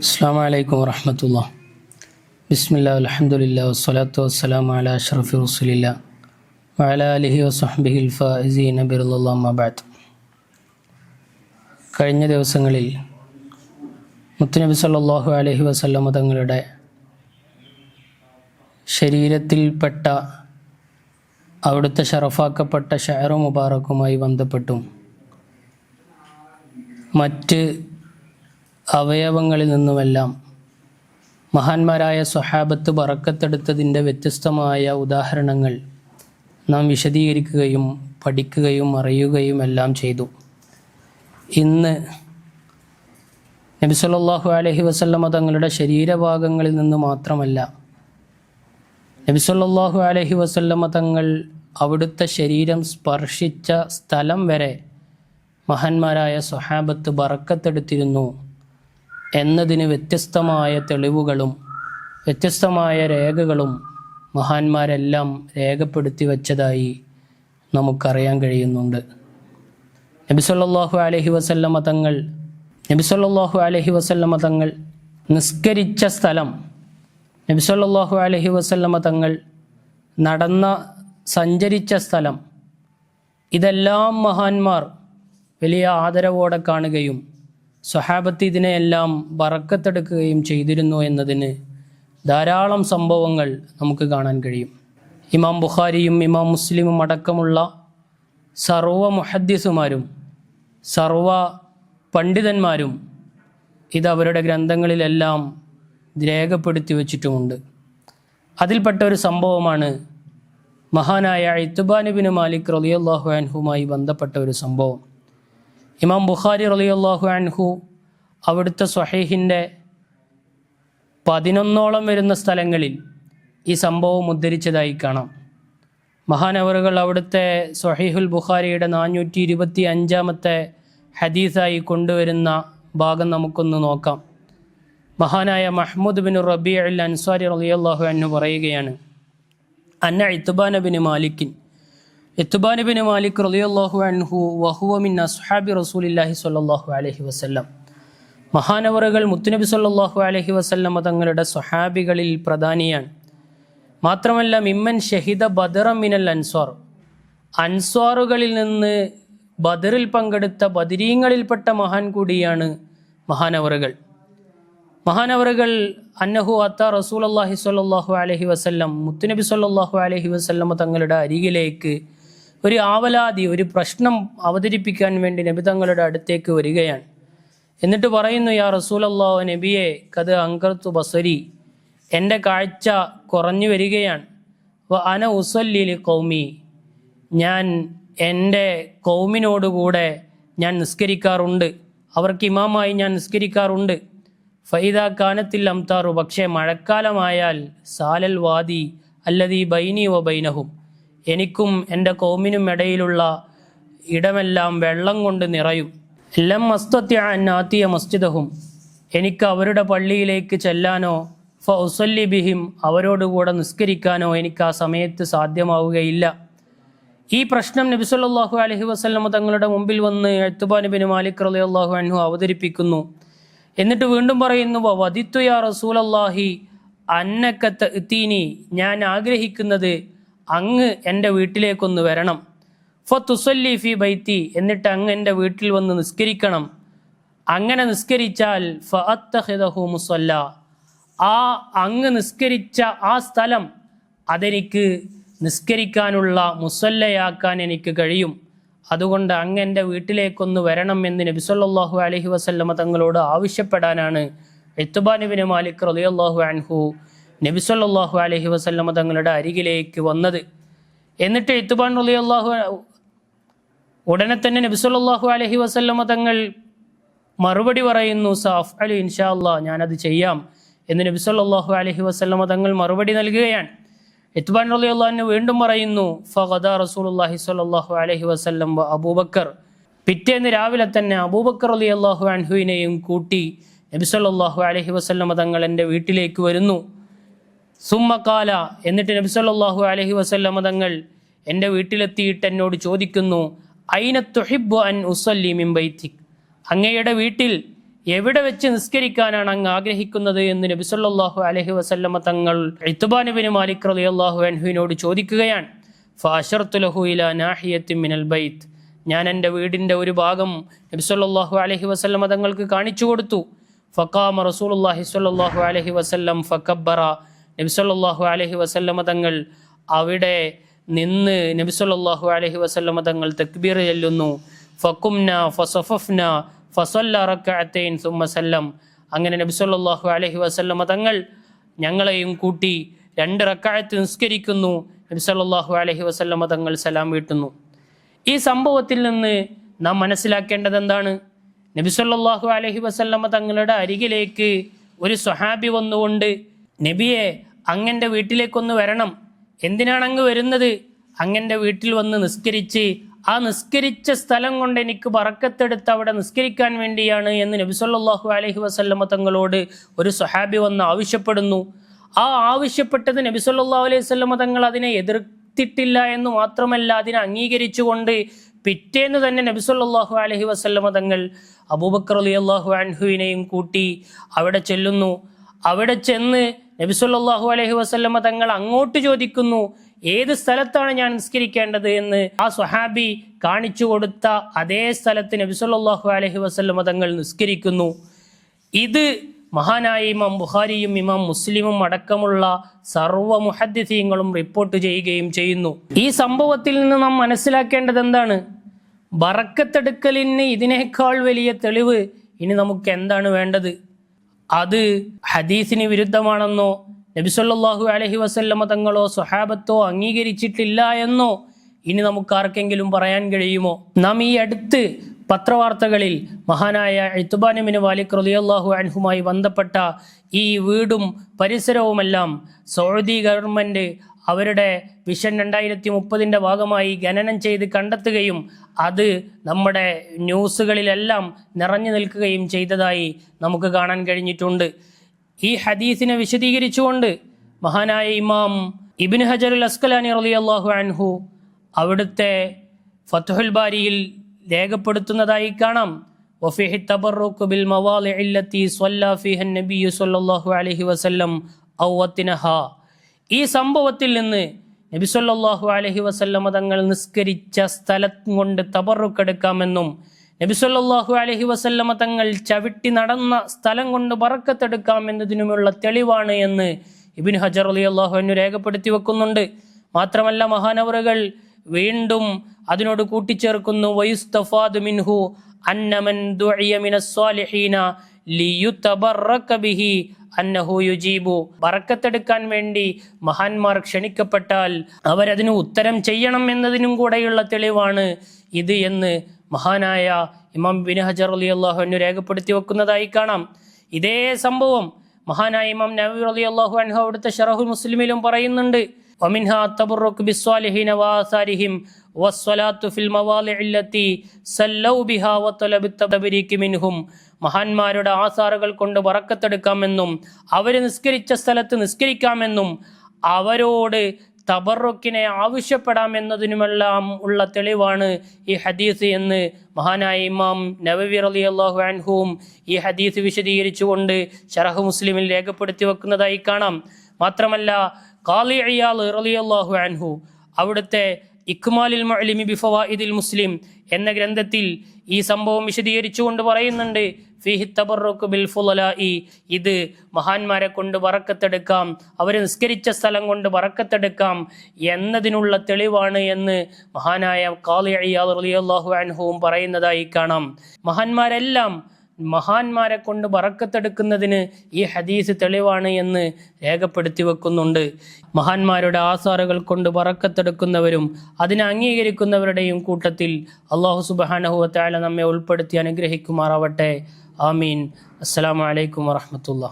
അസ്സലാമു അലൈക്കും വറഹ്മത്തുള്ളാഹി. ബിസ്മില്ലാഹി അൽഹംദുലില്ലാഹി വസ്സലാത്തു വസ്സലാമു അലാ അഷ്റഫി റസൂലില്ലാഹി വഅലാ ആലിഹി വസഹ്ബിഹിൽ ഫായിസീന ബിറളില്ലാഹി അമ്മാ ബഅദ്. കഴിഞ്ഞ ദിവസങ്ങളിൽ മുത്തുനബി സല്ലല്ലാഹു അലൈഹി വസല്ലമ തങ്ങളുടെ ശരീരത്തിൽപ്പെട്ട അവിടുത്തെ ഷറഫാക്കപ്പെട്ട ഷഅറു മുബാറക്കുമായി ബന്ധപ്പെട്ടും മറ്റ് അവയവങ്ങളിൽ നിന്നുമെല്ലാം മഹാന്മാരായ സ്വഹാബത്ത് ബറക്കത്തെടുത്തതിൻ്റെ വ്യത്യസ്തമായ ഉദാഹരണങ്ങൾ നാം വിശദീകരിക്കുകയും പഠിക്കുകയും അറിയുകയും എല്ലാം ചെയ്തു. ഇന്ന് നബി സല്ലല്ലാഹു അലൈഹി വസല്ലമ തങ്ങളുടെ ശരീരഭാഗങ്ങളിൽ നിന്ന് മാത്രമല്ല, നബി സല്ലല്ലാഹു അലൈഹി വസല്ലമ തങ്ങൾ അവിടുത്തെ ശരീരം സ്പർശിച്ച സ്ഥലം വരെ മഹാന്മാരായ സ്വഹാബത്ത് ബറക്കത്തെടുത്തിരുന്നു എന്നതിന് വ്യത്യസ്തമായ തെളിവുകളും വ്യത്യസ്തമായ രേഖകളും മഹാന്മാരെല്ലാം രേഖപ്പെടുത്തി വച്ചതായി നമുക്കറിയാൻ കഴിയുന്നുണ്ട്. നബി സല്ലല്ലാഹു അലൈഹി വസല്ലമ തങ്ങൾ നിസ്കരിച്ച സ്ഥലം, നബി സല്ലല്ലാഹു അലൈഹി വസല്ലമ തങ്ങൾ സഞ്ചരിച്ച സ്ഥലം, ഇതെല്ലാം മഹാന്മാർ വലിയ ആദരവോടെ കാണുകയും സ്വഹാബത്ത് ഇതിനെയെല്ലാം ബറക്കത്തെടുക്കുകയും ചെയ്തിരുന്നു എന്നതിന് ധാരാളം സംഭവങ്ങൾ നമുക്ക് കാണാൻ കഴിയും. ഇമാം ബുഖാരിയും ഇമാം മുസ്ലിമും അടക്കമുള്ള സർവ മുഹദ്ദിസുമാരും സർവ പണ്ഡിതന്മാരും ഇത് അവരുടെ ഗ്രന്ഥങ്ങളിലെല്ലാം രേഖപ്പെടുത്തി വച്ചിട്ടുമുണ്ട്. അതിൽപ്പെട്ട ഒരു സംഭവമാണ് മഹാനായ ഇത്ബാൻ ഇബ്നു മാലിക് റളിയല്ലാഹു അൻഹുമായി ബന്ധപ്പെട്ട ഒരു സംഭവം. ഇമാം ബുഖാരി റളിയല്ലാഹു അൻഹു അവിടുത്തെ സ്വഹീഹിൻ്റെ 11ഓളം വരുന്ന സ്ഥലങ്ങളിൽ ഈ സംഭവം ഉദ്ധരിച്ചതായി കാണാം. മഹാനവറുകൾ അവിടുത്തെ സ്വഹീഹുൽ ബുഖാരിയുടെ 425-ാമത്തെ ഹദീസായി കൊണ്ടുവരുന്ന ഭാഗം നമുക്കൊന്ന് നോക്കാം. മഹാനായ മഹ്മൂദ് ബിൻ റബീഉൽ അൻസാരി റളിയല്ലാഹു അൻഹു പറയുകയാണ്, അന്ന ഇത്ബാൻ ബിൻ മാലിക് റളിയല്ലാഹു അൻഹു വഹുവ മിൻ അസ്ഹാബി റസൂലില്ലാഹി സ്വല്ലല്ലാഹു അലൈഹി വസല്ലം. മഹാനവറുകൾ മുത്തുനബി സ്വല്ലല്ലാഹു അലൈഹി വസല്ലം തങ്ങളുടെ സ്വഹാബികളിൽ പ്രധാനിയാണ്. മാത്രമല്ല മിമ്മൻ ഷഹിദ ബദറ മിനൽ അൻസ്വാർ, അൻസ്വാറുകളിൽ നിന്ന് ബദറിൽ പങ്കെടുത്ത ബദരീങ്ങളിൽപ്പെട്ട മഹാൻ കൂടിയാണ് മഹാനവറുകൾ അന്നഹു അത്ത റസൂലുള്ളാഹി സ്വല്ലല്ലാഹു അലൈഹി വസല്ലം, മുത്തുനബി സ്വല്ലല്ലാഹു അലൈഹി വസല്ലം തങ്ങളുടെ അരികിലേക്ക് ഒരു ആവലാതി, ഒരു പ്രശ്നം അവതരിപ്പിക്കാൻ വേണ്ടി നബി തങ്ങളുടെ അടുത്തേക്ക് വരികയാണ്. എന്നിട്ട് പറയുന്നു, യാ റസൂലല്ലാഹ്, നബിയെ ഖദ് അൻകർതു ബസരി, എൻ്റെ കാഴ്ച കുറഞ്ഞു വരികയാണ്. വ അന ഉസല്ലി ലി ഖൗമി, ഞാൻ എൻ്റെ കൗമിനോടുകൂടെ ഞാൻ നിസ്കരിക്കാറുണ്ട്, അവർക്ക് ഇമാമായി ഞാൻ നിസ്കരിക്കാറുണ്ട്. ഫൈദാ കാനത്തിൽ അംതാറു, പക്ഷേ മഴക്കാലമായാൽ സാലൽ വാദി അല്ലദീ ബൈനി വ ബൈനഹും, എനിക്കും എൻ്റെ കൗമിനും ഇടയിലുള്ള ഇടമെല്ലാം വെള്ളം കൊണ്ട് നിറയും. ലം അസ്തത്യ അൻ ആതിയ മസ്ജിദഹും, എനിക്ക് അവരുടെ പള്ളിയിലേക്ക് ചെല്ലാനോ ഫ ഉസല്ലി ബിഹിം, അവരോടുകൂടെ നിസ്കരിക്കാനോ എനിക്ക് ആ സമയത്ത് സാധ്യമാവുകയില്ല. ഈ പ്രശ്നം നബി സല്ലല്ലാഹു അലൈഹി വസല്ലം തങ്ങളുടെ മുമ്പിൽ വന്ന് ഇത്ബാൻ ബിൻ മാലിക് റളിയല്ലാഹു അൻഹു അവതരിപ്പിക്കുന്നു. എന്നിട്ട് വീണ്ടും പറയുന്നു, വദിത്തു യാ റസൂലല്ലാഹി അന്നക തഅതീനി, ഞാൻ ആഗ്രഹിക്കുന്നത് അങ്ങ് എൻ്റെ വീട്ടിലേക്കൊന്ന് വരണം. ഫതുസല്ലി ഫി ബൈത്തി, എന്നിട്ട് അങ്ങ് എൻ്റെ വീട്ടിൽ വന്ന് നിസ്കരിക്കണം. അങ്ങനെ നിസ്കരിച്ചാൽ ഫഅത്തഖിദഹു മുസല്ല, ആ അങ്ങ് നിസ്കരിച്ച ആ സ്ഥലം അതെനിക്ക് നിസ്കരിക്കാനുള്ള മുസല്ലയാക്കാൻ എനിക്ക് കഴിയും. അതുകൊണ്ട് അങ്ങ് എൻ്റെ വീട്ടിലേക്കൊന്ന് വരണം എന്ന് നബി സല്ലല്ലാഹു അലൈഹി വസല്ലമ തങ്ങളോട് ആവശ്യപ്പെടാനാണ് ഇത്ബാൻ ഇബ്നു മാലിക് റളിയല്ലാഹു അൻഹു നബി സല്ലല്ലാഹു അലൈഹി വസല്ലമ തങ്ങളുടെ അരികിലേക്ക് വന്നത്. എന്നിട്ട് ഇത്ബാൻ റളിയല്ലാഹു ഉടനെ തന്നെ നബി സല്ലല്ലാഹു അലൈഹി വസല്ലമ തങ്ങൾ മറുപടി പറയുന്നു, സഅഫ്അലു ഇൻഷാ അല്ലാഹ്, ഞാനത് ചെയ്യാം എന്ന് നബി സല്ലല്ലാഹു അലൈഹി വസല്ലമ തങ്ങൾ മറുപടി നൽകുകയാണ്. ഇത്ബാൻ റളിയല്ലാഹു അൻഹു വീണ്ടും പറയുന്നു, ഫഗദാ റസൂലുള്ളാഹി സ്വല്ലല്ലാഹു അലൈഹി വസല്ലം വ അബൂബക്കർ, പിറ്റേന്ന് രാവിലെ തന്നെ അബൂബക്കർ റളിയല്ലാഹു അൻഹുവിനെയും കൂട്ടി നബി സല്ലല്ലാഹു അലൈഹി വസല്ലം തങ്ങൾ എൻ്റെ വീട്ടിലേക്ക് വരുന്നു. സുമ്മ ഖാല, എന്നിട്ട് നബി സല്ലല്ലാഹു അലൈഹി വസല്ലം തങ്ങൾ എൻ്റെ വീട്ടിലെത്തിയിട്ട് എന്നോട് ചോദിക്കുന്നു, ഐന തുഹിബ്ബു അൻ ഉസല്ലി മിൻ ബൈതിക്, അങ്ങയുടെ വീട്ടിൽ എവിടെ വെച്ച് നിസ്കരിക്കാനാണ് അങ്ങ് ആഗ്രഹിക്കുന്നത് എന്ന് നബി സല്ലല്ലാഹു അലൈഹി വസല്ലമ തങ്ങൾ ഇത്ബാൻ ഇബ്നു മാലിക് റളിയല്ലാഹു അൻഹുവിനോട് ചോദിക്കുകയാണ്. ഫഅശർതു ലഹു ഇലാ നാഹിയത്തിൻ മിനൽ ബൈത്ത്, ഞാൻ എൻ്റെ വീടിൻ്റെ ഒരു ഭാഗം നബി സല്ലല്ലാഹു അലൈഹി വസല്ലമ തങ്ങൾക്ക് കാണിച്ചു കൊടുത്തു. ഫഖാമ റസൂലുള്ളാഹി സ്വല്ലല്ലാഹു അലൈഹി വസല്ലം ഫകബ്ബറ, നബി സല്ലല്ലാഹു അലൈഹി വസല്ലമ തങ്ങൾ അവിടെ നിന്ന് നബി സല്ലല്ലാഹു അലൈഹി വസല്ലമ തങ്ങൾ തക്ബീർ ചൊല്ലുന്നു. ഫഖുംന ഫസഫഫ്ന ഫസല്ല റക്അത്തൈൻ സുമ്മ സല്ലം, അങ്ങനെ നബി സല്ലല്ലാഹു അലൈഹി വസല്ലമ തങ്ങൾ ഞങ്ങളെയും കൂട്ടി 2 റക്അത്ത് നിസ്കരിക്കുന്നു. നബി സല്ലല്ലാഹു അലൈഹി വസല്ലമ തങ്ങൾ സലാം വീട്ടുന്നു. ഈ സംഭവത്തിൽ നിന്ന് നാം മനസ്സിലാക്കേണ്ടത് എന്താണ്? നബി സല്ലല്ലാഹു അലൈഹി വസല്ലമ തങ്ങളുടെ അരികിലേക്ക് ഒരു സ്വഹാബി വന്നുകൊണ്ട്, നബിയെ അങ്ങൻ്റെ വീട്ടിലേക്കൊന്ന് വരണം. എന്തിനാണ് അങ്ങ് വരുന്നത്? അങ്ങൻ്റെ വീട്ടിൽ വന്ന് നിസ്കരിച്ച് ആ നിസ്കരിച്ച സ്ഥലം കൊണ്ട് എനിക്ക് ബറക്കത്തെടുത്ത് അവിടെ നിസ്കരിക്കാൻ വേണ്ടിയാണ് എന്ന് നബി സല്ലല്ലാഹു അലൈഹി വസല്ലമ തങ്ങളോട് ഒരു സ്വഹാബി വന്ന് ആവശ്യപ്പെടുന്നു. ആ ആവശ്യപ്പെട്ടത് നബി സല്ലല്ലാഹു അലൈഹി വസല്ലമ തങ്ങൾ അതിനെ എതിർത്തിട്ടില്ല എന്ന് മാത്രമല്ല, അതിനെ അംഗീകരിച്ചുകൊണ്ട് പിറ്റേന്ന് തന്നെ നബി സല്ലല്ലാഹു അലൈഹി വസല്ലമ തങ്ങൾ അബൂബക്കർ റളിയല്ലാഹു അൻഹുവിനെയും കൂട്ടി അവിടെ ചെല്ലുന്നു. അവിടെ ചെന്ന് നബി സല്ലല്ലാഹു അലൈഹി വസല്ലമ തങ്ങൾ അങ്ങോട്ട് ചോദിക്കുന്നു, ഏത് സ്ഥലത്താണ് ഞാൻ നിസ്കരിക്കേണ്ടത് എന്ന്. ആ സ്വഹാബി കാണിച്ചു കൊടുത്ത അതേ സ്ഥലത്ത് നബി സല്ലല്ലാഹു അലൈഹി വസല്ലമ തങ്ങൾ നിസ്കരിക്കുന്നു. ഇത് മഹാനായ ഇമാം ബുഖാരിയും ഇമാം മുസ്ലിമും അടക്കമുള്ള സർവ്വ മുഹദ്ദിസീങ്ങളും റിപ്പോർട്ട് ചെയ്യുകയും ചെയ്യുന്നു. ഈ സംഭവത്തിൽ നിന്ന് നാം മനസ്സിലാക്കേണ്ടത് എന്താണ്? ബറക്കത്തെടുക്കലിന് ഇതിനേക്കാൾ വലിയ തെളിവ് ഇനി നമുക്ക് എന്താണ് വേണ്ടത്? അത് ഹദീസിന് വിരുദ്ധമാണെന്നോ നബി സല്ലല്ലാഹു അലൈഹി വസല്ലമ തങ്ങളോ സ്വഹാബത്തോ അംഗീകരിച്ചിട്ടില്ല എന്നോ ഇനി നമുക്ക് ആർക്കെങ്കിലും പറയാൻ കഴിയുമോ? നാം ഈ അടുത്ത് പത്രവാർത്തകളിൽ മഹാനായ ഇത്ബാൻ ഇബ്നു മാലിക് റളിയല്ലാഹു അൻഹുമായി ബന്ധപ്പെട്ട ഈ വീടും പരിസരവുമെല്ലാം സൗദി ഗവൺമെൻറ് അവരുടെ വിഷൻ 2030 ഭാഗമായി ഖനനം ചെയ്ത് കണ്ടെത്തുകയും അത് നമ്മുടെ ന്യൂസുകളിലെല്ലാം നിറഞ്ഞു നിൽക്കുകയും ചെയ്തതായി നമുക്ക് കാണാൻ കഴിഞ്ഞിട്ടുണ്ട്. ഈ ഹദീസിനെ വിശദീകരിച്ചുകൊണ്ട് മഹാനായ ഇമാം ഇബ്നു ഹജറുൽ അസ്ഖലാനി റളിയല്ലാഹു അൻഹു അവിടുത്തെ ഫത്ഹുൽ ബാരിയിൽ രേഖപ്പെടുത്തുന്നതായി കാണാം. വഫീഹി തബറുക് ബിൽ മവാളിഇ അല്ലതി സ്വല്ല ഫീഹ നബി സ്വല്ലല്ലാഹു അലൈഹി വസല്ലം ഔവത്തിനഹ. ഈ സംഭവത്തിൽ നിന്ന് നബി സല്ലല്ലാഹു അലൈഹി വസല്ലമ തങ്ങൾ നിസ്കരിച്ച സ്ഥലം കൊണ്ട് തബറുക്ക് എടുക്കാമെന്നും നബി സല്ലല്ലാഹു അലൈഹി വസല്ലമ തങ്ങൾ ചവിട്ടി നടന്ന സ്ഥലം കൊണ്ട് ബറക്കത്തെടുക്കാം എന്നതിനുമുള്ള തെളിവാണ് എന്ന് ഇബ്നു ഹജർ റളിയല്ലാഹു അൻഹു രേഖപ്പെടുത്തി വെക്കുന്നുണ്ട്. മാത്രമല്ല മഹാനവറുകൾ വീണ്ടും അതിനോട് കൂട്ടിച്ചേർക്കുന്നു, വയുസ്തഫാദു മിൻഹു അന്ന മൻ ദുഇയ മിനസ് സ്വാലിഹീന ലിയുതബറക ബിഹി അന്നഹു യുജീബു. ബറക്കത്തെടുക്കാൻ വേണ്ടി മഹാന്മാർ ക്ഷണിക്കപ്പെട്ടാൽ അവരതിന് ഉത്തരം ചെയ്യണം എന്നതിനും കൂടെയുള്ള തെളിവാണ് ഇത് എന്ന് മഹാനായ ഇമാം ഇബ്നു ഹജർ റളിയല്ലാഹു അൻഹു രേഖപ്പെടുത്തി വെക്കുന്നതായി കാണാം. ഇതേ സംഭവം മഹാനായ ഇമാം നവവി റളിയല്ലാഹു അൻഹു അവിടുത്തെ ശറഹുൽ മുസ്ലിമിലും പറയുന്നുണ്ട്. വമിൻഹാ തബറുക് ബിസ്സാലിഹീന വആസാരിഹിം വസ്സലാത്തു ഫിൽ മവാളിഇ അല്ലതി സല്ലൗ ബിഹാ വതലബു തബരീക് മിൻഹും. മഹാന്മാരുടെ ആസാറുകൾ കൊണ്ട് ബറക്കത്തെടുക്കാമെന്നും അവർ നിസ്കരിച്ച സ്ഥലത്ത് നിസ്കരിക്കാമെന്നും അവരോട് തബറുക്കിനെ ആവശ്യപ്പെടാമെന്നതിനുമെല്ലാം ഉള്ള തെളിവാണ് ഈ ഹദീസ് എന്ന് മഹാനായ ഇമാം നവവി റളിയല്ലാഹു അൻഹുവും ഈ ഹദീസ് വിശദീകരിച്ചുകൊണ്ട് ശറഹ് മുസ്ലിമിൽ രേഖപ്പെടുത്തി വെക്കുന്നതായി കാണാം. മാത്രമല്ല ഖാളി ഇയാദ് റളിയല്ലാഹു അൻഹു അവിടുത്തെ ഇക്മാലുൽ മുഅല്ലിമി ബിഫവായിദിൽ മുസ്ലിം എന്ന ഗ്രന്ഥത്തിൽ ഈ സംഭവം വിശദീകരിച്ചുകൊണ്ട് പറയുന്നുണ്ട്, ഫീഹി തബറുക് ബിൽ ഫുളലാഇ, ഇത് മഹാന്മാരെ കൊണ്ട് ബറക്കത്തെടുക്കാം, അവർ നിസ്കരിച്ച സ്ഥലം കൊണ്ട് ബറക്കത്തെടുക്കാം എന്നതിനുള്ള തെളിവാണ് എന്ന് മഹാനായ ഖാളി ഇയാദ് റളിയല്ലാഹു അൻഹുവും പറയുന്നതായി കാണാം. മഹാന്മാരെ കൊണ്ട് ബറക്കത്തെടുക്കുന്നതിന് ഈ ഹദീസ് തെളിവാണ് എന്ന് രേഖപ്പെടുത്തി വെക്കുന്നുണ്ട്. മഹാന്മാരുടെ ആസാറുകൾ കൊണ്ട് ബറക്കത്തെടുക്കുന്നവരും അതിനെ അംഗീകരിക്കുന്നവരുടെയും കൂട്ടത്തിൽ അല്ലാഹു സുബ്ഹാനഹു വ തആല നമ്മെ ഉൾപ്പെടുത്തി അനുഗ്രഹിക്കുമാറാവട്ടെ. ആമീൻ. അസ്സലാമു അലൈക്കും വറഹ്മത്തുള്ളാഹി.